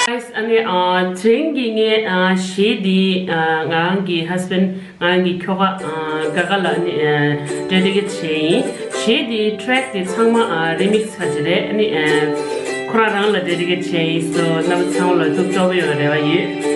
Guys, ane drinking it shady ngangi husband ngangi kyoga Gaga la dedicate shady track the sangma remix hajire ane kurarang la dedicate so nam sang la tuk job yo rewa ye.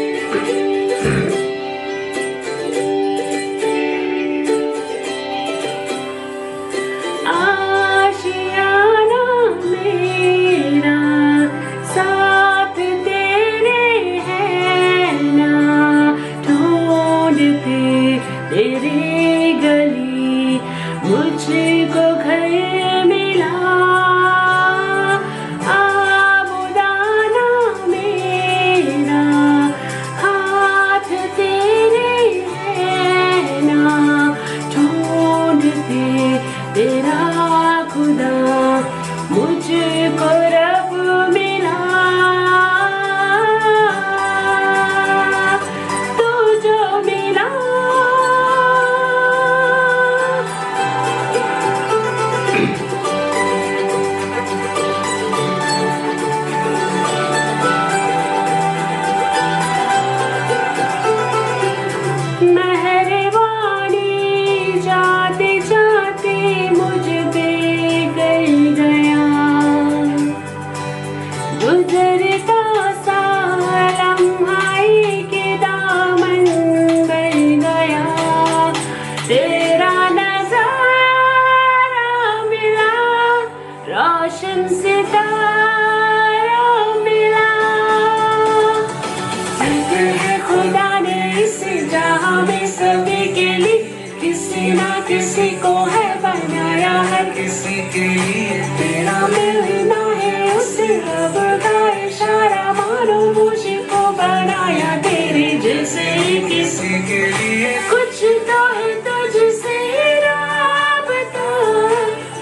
किसी को है बनाया है किसी के लिए तेरा मिलना है उसे रब का इशारा मानो मुझको बनाया तेरे जैसे किसी के लिए कुछ तो है तुझसे राबता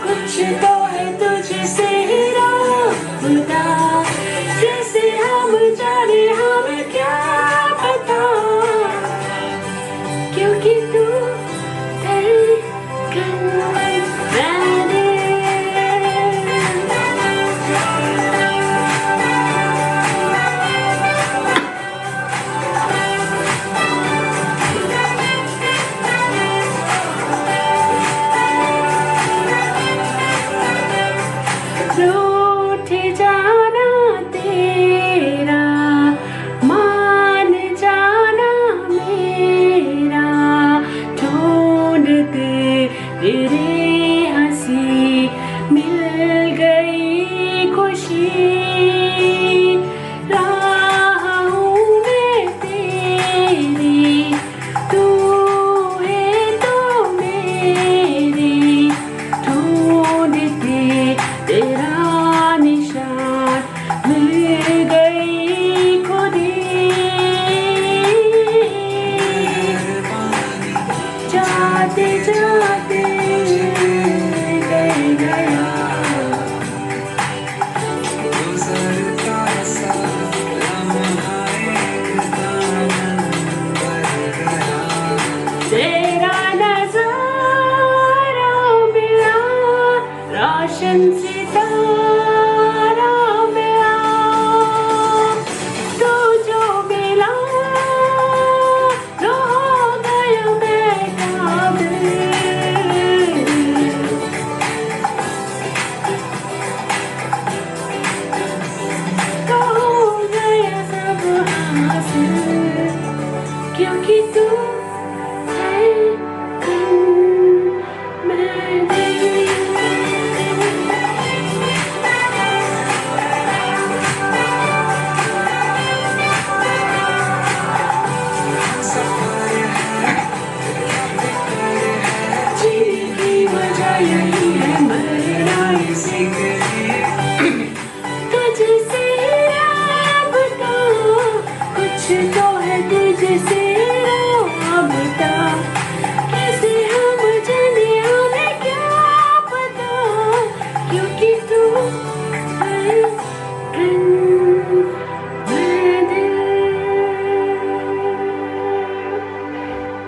कुछ तो है तुझसे राबता जैसे हम जाने हमें क्या पता क्योंकि तू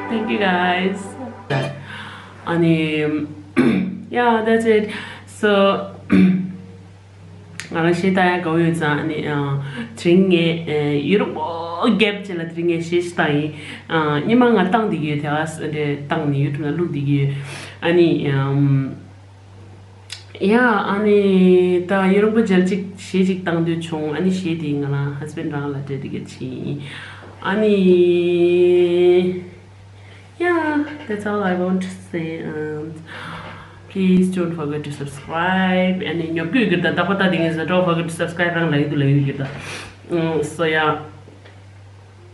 Thank you guys. Yeah, that's it. So ngala she ta go yu za ni tringe yuro gap chela tringe she stai ni ma nga tang di ge ta de tang ni yu tu na lu di ge ani ya ani ta yuro bu jel chik she chik tang du chung ani she di ngala husband ra la de ge chi ani yeah, that's all I want to say. Please don't forget to subscribe. And in your good, the tapata thing is don't forget to subscribe. So yeah,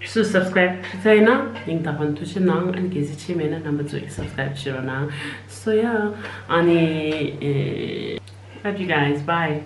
so subscribe. Say na, yung tapan to siya nang and kisi chimena number 2 subscribe siya na. So yeah, ani love you guys. Bye.